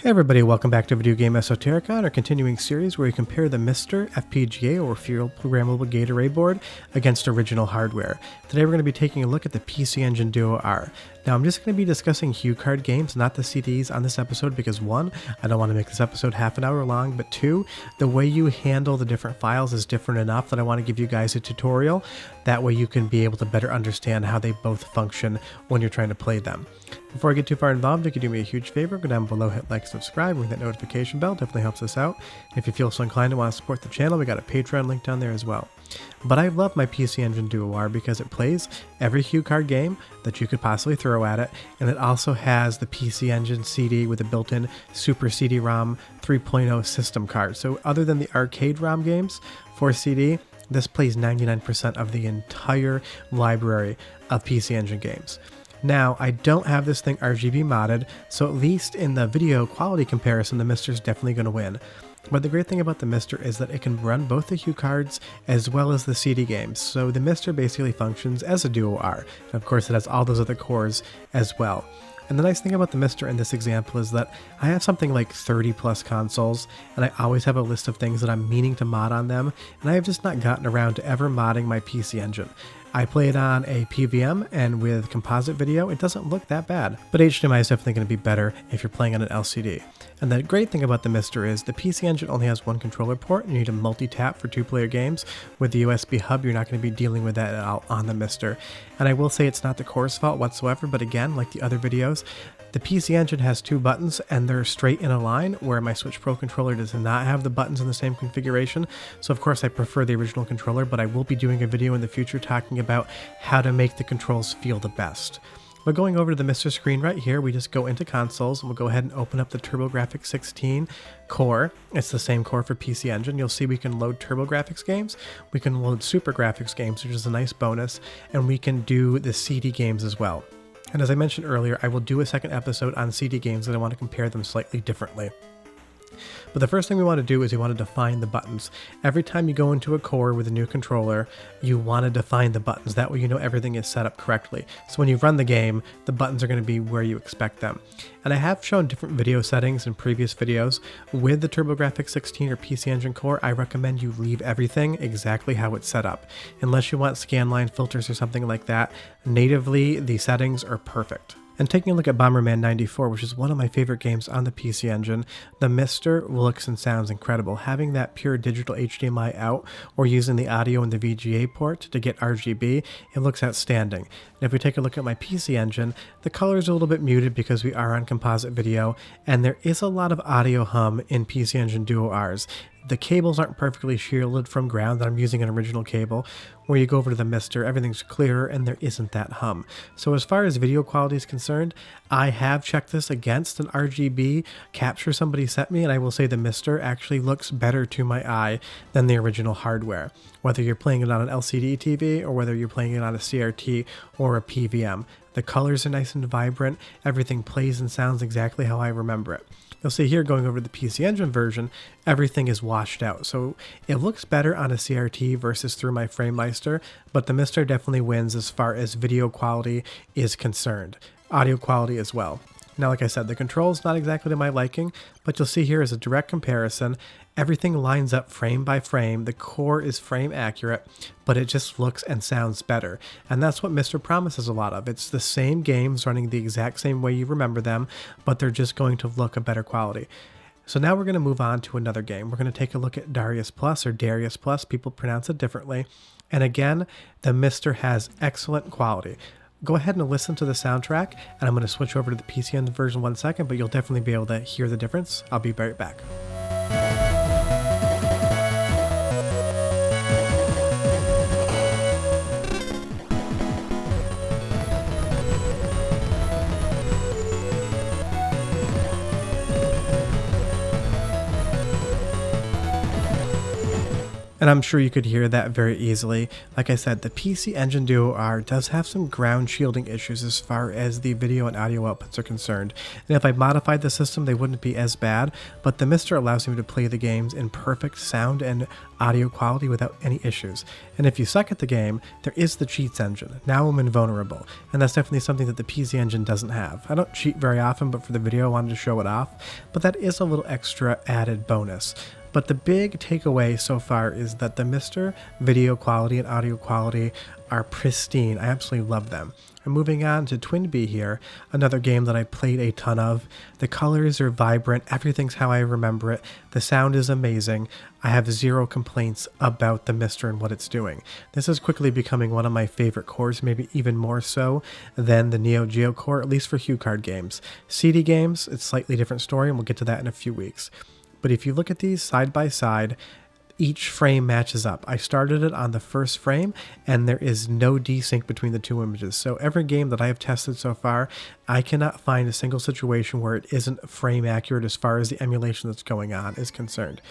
Hey everybody, welcome back to Video Game Esoterica and our continuing series where we compare the MiSTer FPGA or Field Programmable Gate Array board against original hardware. Today we're going to be taking a look at the PC Engine Duo R. Now I'm just going to be discussing HuCard games, not the CDs on this episode because one, I don't want to make this episode half an hour long, but two, the way you handle the different files is different enough that I want to give you guys a tutorial. That way you can be able to better understand how they both function when you're trying to play them. Before I get too far involved, you can do me a huge favor, go down below, hit like, subscribe, ring that notification bell, definitely helps us out. If you feel so inclined to want to support the channel, we got a Patreon link down there as well. But I love my PC Engine Duo R because it plays every HuCard game that you could possibly throw at it, and it also has the PC Engine CD with a built-in Super CD-ROM 3.0 system card. So other than the arcade ROM games for CD, this plays 99% of the entire library of PC Engine games. Now, I don't have this thing RGB modded, so at least in the video quality comparison, the MiSTer is definitely going to win. But the great thing about the MiSTer is that it can run both the HuCards as well as the CD games, so the MiSTer basically functions as a Duo R, and of course it has all those other cores as well. And the nice thing about the MiSTer in this example is that I have something like 30 plus consoles, and I always have a list of things that I'm meaning to mod on them, and I have just not gotten around to ever modding my PC Engine. I play it on a PVM, and with composite video, it doesn't look that bad. But HDMI is definitely going to be better if you're playing on an LCD. And the great thing about the MiSTer is the PC Engine only has one controller port, and you need a multi-tap for two-player games. With the USB hub, you're not going to be dealing with that at all on the MiSTer. And I will say it's not the core's fault whatsoever, but again, like the other videos, the PC Engine has two buttons and they're straight in a line, where my Switch Pro controller does not have the buttons in the same configuration. So of course I prefer the original controller, but I will be doing a video in the future talking about how to make the controls feel the best. But going over to the MiSTer screen right here, we just go into consoles and we'll go ahead and open up the TurboGrafx 16 core. It's the same core for PC Engine. You'll see we can load TurboGrafx games, we can load SuperGrafx games, which is a nice bonus, and we can do the CD games as well. And as I mentioned earlier, I will do a second episode on CD games and I want to compare them slightly differently. But the first thing we want to do is we want to define the buttons. Every time you go into a core with a new controller, you want to define the buttons. That way you know everything is set up correctly. So when you run the game, the buttons are going to be where you expect them. And I have shown different video settings in previous videos. With the TurboGrafx 16 or PC Engine core, I recommend you leave everything exactly how it's set up. Unless you want scanline filters or something like that, natively the settings are perfect. And taking a look at Bomberman 94, which is one of my favorite games on the PC Engine, the MiSTer looks and sounds incredible. Having that pure digital HDMI out or using the audio in the VGA port to get RGB, it looks outstanding. And if we take a look at my PC Engine, the color is a little bit muted because we are on composite video, and there is a lot of audio hum in PC Engine Duo Rs. The cables aren't perfectly shielded from ground. I'm using an original cable. Where you go over to the MiSTer, everything's clearer and there isn't that hum. So as far as video quality is concerned, I have checked this against an RGB capture somebody sent me, and I will say the MiSTer actually looks better to my eye than the original hardware. Whether you're playing it on an LCD TV or whether you're playing it on a CRT or a PVM. The colors are nice and vibrant. Everything plays and sounds exactly how I remember it. You'll see here, going over to the PC Engine version, everything is washed out. So it looks better on a CRT versus through my FrameMeister, but the MiSTer definitely wins as far as video quality is concerned. Audio quality as well. Now, like I said, the controls not exactly to my liking, but you'll see here is a direct comparison. Everything lines up frame by frame. The core is frame accurate, but it just looks and sounds better. And that's what MiSTer promises a lot of. It's the same games running the exact same way you remember them, but they're just going to look a better quality. So now we're going to move on to another game. We're going to take a look at Darius Plus, or Darius Plus. People pronounce it differently. And again, the MiSTer has excellent quality. Go ahead and listen to the soundtrack, and I'm going to switch over to the PC Engine version 1 second, but you'll definitely be able to hear the difference. I'll be right back. And I'm sure you could hear that very easily. Like I said, the PC Engine Duo R does have some ground shielding issues as far as the video and audio outputs are concerned. And if I modified the system, they wouldn't be as bad, but the MiSTer allows me to play the games in perfect sound and audio quality without any issues. And if you suck at the game, there is the cheats engine. Now I'm invulnerable, and that's definitely something that the PC Engine doesn't have. I don't cheat very often, but for the video I wanted to show it off, but that is a little extra added bonus. But the big takeaway so far is that the MiSTer video quality and audio quality are pristine. I absolutely love them. And moving on to Twin Bee here, another game that I played a ton of. The colors are vibrant, everything's how I remember it, the sound is amazing. I have zero complaints about the MiSTer and what it's doing. This is quickly becoming one of my favorite cores, maybe even more so than the Neo Geo core, at least for HuCard games. CD games, it's a slightly different story, and we'll get to that in a few weeks. But if you look at these side by side, each frame matches up. I started it on the first frame, and there is no desync between the two images. So every game that I have tested so far, I cannot find a single situation where it isn't frame accurate as far as the emulation that's going on is concerned.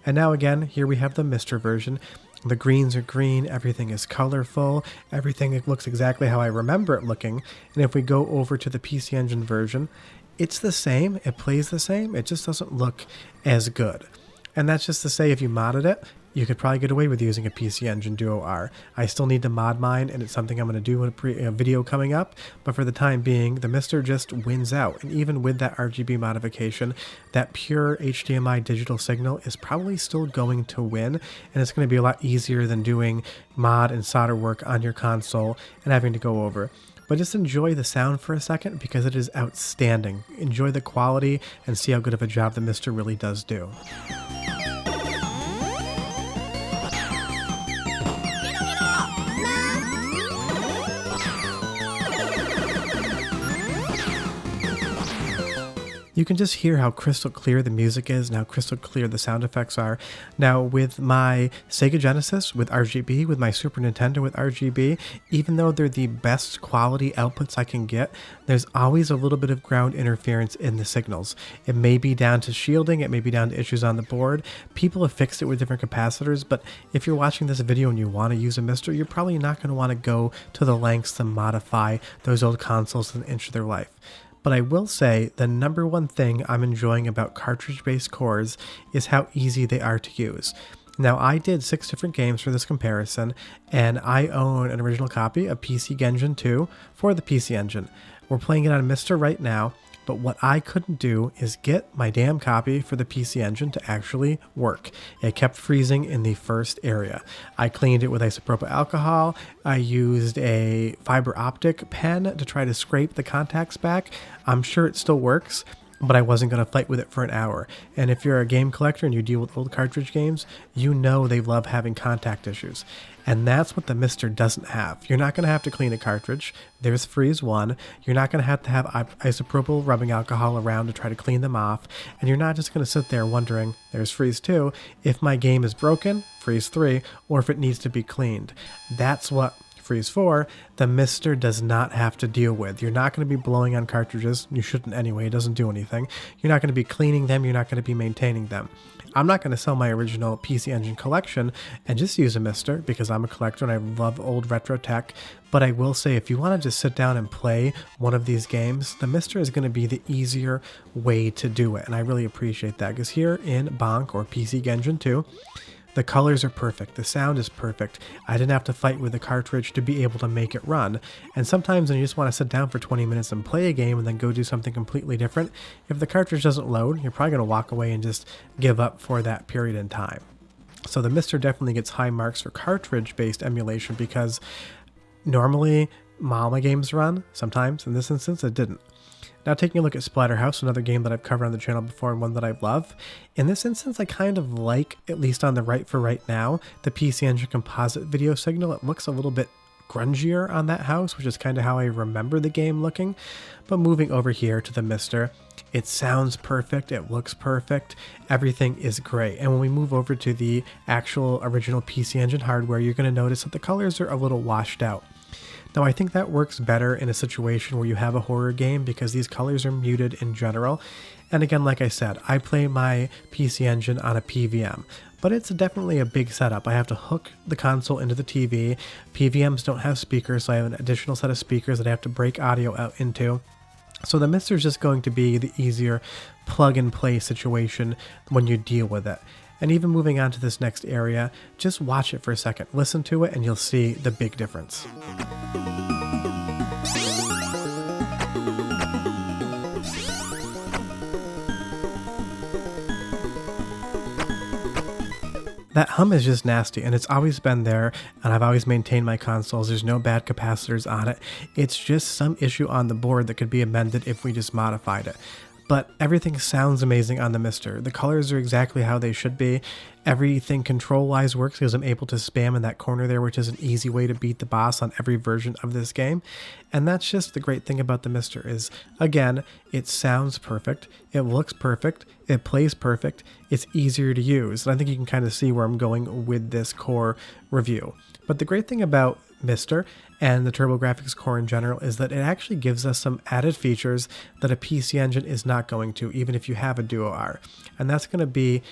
And now again, here we have the MiSTer version. The greens are green, everything is colorful, everything looks exactly how I remember it looking. And if we go over to the PC Engine version, it's the same, it plays the same, it just doesn't look as good. And that's just to say, if you modded it, you could probably get away with using a PC Engine Duo R. I still need to mod mine, and it's something I'm going to do in a video coming up, but for the time being, the MiSTer just wins out. And even with that RGB modification, that pure HDMI digital signal is probably still going to win, and it's going to be a lot easier than doing mod and solder work on your console and having to go over. But just enjoy the sound for a second because it is outstanding. Enjoy the quality and see how good of a job the MiSTer really does do. You can just hear how crystal clear the music is and how crystal clear the sound effects are. Now with my Sega Genesis with RGB, with my Super Nintendo with RGB, even though they're the best quality outputs I can get, there's always a little bit of ground interference in the signals. It may be down to shielding, it may be down to issues on the board. People have fixed it with different capacitors, but if you're watching this video and you want to use a MiSTer, you're probably not going to want to go to the lengths to modify those old consoles an inch of their life. But I will say the number one thing I'm enjoying about cartridge-based cores is how easy they are to use. Now, I did 6 different games for this comparison, and I own an original copy of PC Engine 2 for the PC Engine. We're playing it on MiSTer right now, but what I couldn't do is get my damn copy for the PC Engine to actually work. It kept freezing in the first area. I cleaned it with isopropyl alcohol. I used a fiber optic pen to try to scrape the contacts back. I'm sure it still works, but I wasn't going to fight with it for an hour. And if you're a game collector and you deal with old cartridge games, you know they love having contact issues. And that's what the MiSTer doesn't have. You're not going to have to clean a cartridge. There's freeze 1. You're not going to have isopropyl rubbing alcohol around to try to clean them off. And you're not just going to sit there wondering, there's freeze 2, if my game is broken, freeze 3, or if it needs to be cleaned. That's what freeze 4, the MiSTer does not have to deal with. You're not going to be blowing on cartridges. You shouldn't anyway. It doesn't do anything. You're not going to be cleaning them. You're not going to be maintaining them. I'm not going to sell my original PC Engine collection and just use a MiSTer because I'm a collector and I love old retro tech. But I will say, if you want to just sit down and play one of these games, the MiSTer is going to be the easier way to do it. And I really appreciate that because here in Bonk or PC Engine 2, the colors are perfect, the sound is perfect. I didn't have to fight with the cartridge to be able to make it run. And sometimes when you just want to sit down for 20 minutes and play a game and then go do something completely different, if the cartridge doesn't load, you're probably going to walk away and just give up for that period in time. So the MiSTer definitely gets high marks for cartridge-based emulation because normally all my games run, sometimes in this instance it didn't. Now taking a look at Splatterhouse, another game that I've covered on the channel before and one that I love. In this instance, I kind of like, at least on the right for right now, the PC Engine composite video signal. It looks a little bit grungier on that house, which is kind of how I remember the game looking. But moving over here to the MiSTer, it sounds perfect, it looks perfect, everything is great. And when we move over to the actual original PC Engine hardware, you're going to notice that the colors are a little washed out. Now I think that works better in a situation where you have a horror game because these colors are muted in general. And again, like I said, I play my PC Engine on a PVM. but it's definitely a big setup. I have to hook the console into the TV. PVMs don't have speakers, so I have an additional set of speakers that I have to break audio out into. So the MiSTer is just going to be the easier plug and play situation when you deal with it. And even moving on to this next area, just watch it for a second, listen to it, and you'll see the big difference. That hum is just nasty, and it's always been there, and I've always maintained my consoles. There's no bad capacitors on it. It's just some issue on the board that could be amended if we just modified it. But everything sounds amazing on the MiSTer. The colors are exactly how they should be. Everything control-wise works because I'm able to spam in that corner there, which is an easy way to beat the boss on every version of this game. And that's just the great thing about the MiSTer is, again, it sounds perfect, it looks perfect, it plays perfect, it's easier to use. And I think you can kind of see where I'm going with this core review. But the great thing about MiSTer and the TurboGrafx core in general is that it actually gives us some added features that a PC Engine is not going to, even if you have a Duo R. And that's going to be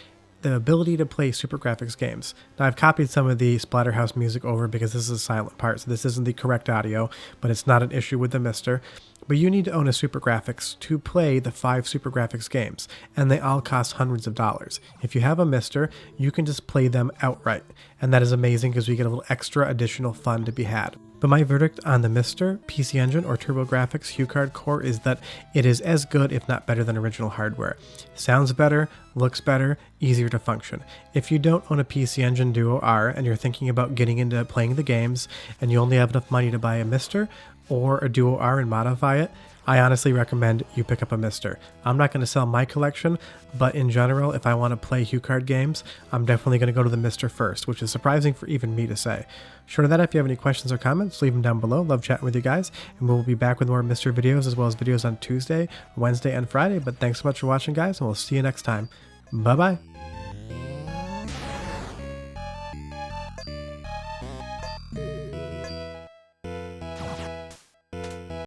the ability to play Super Graphics games. Now I've copied some of the Splatterhouse music over because this is a silent part, so this isn't the correct audio, but it's not an issue with the MiSTer. But you need to own a Super Graphics to play the 5 Super Graphics games, and they all cost hundreds of dollars. If you have a MiSTer, you can just play them outright, and that is amazing because we get a little extra additional fun to be had. But my verdict on the MiSTer, PC Engine, or TurboGrafx HuCard core is that it is as good, if not better, than original hardware. Sounds better, looks better, easier to function. If you don't own a PC Engine Duo R and you're thinking about getting into playing the games and you only have enough money to buy a MiSTer or a Duo R and modify it, I honestly recommend you pick up a MiSTer. I'm not going to sell my collection, but in general, if I want to play HuCard games, I'm definitely going to go to the MiSTer first, which is surprising for even me to say. Short of that, if you have any questions or comments, leave them down below. Love chatting with you guys, and we'll be back with more MiSTer videos as well as videos on Tuesday, Wednesday, and Friday. But thanks so much for watching, guys, and we'll see you next time. Bye-bye.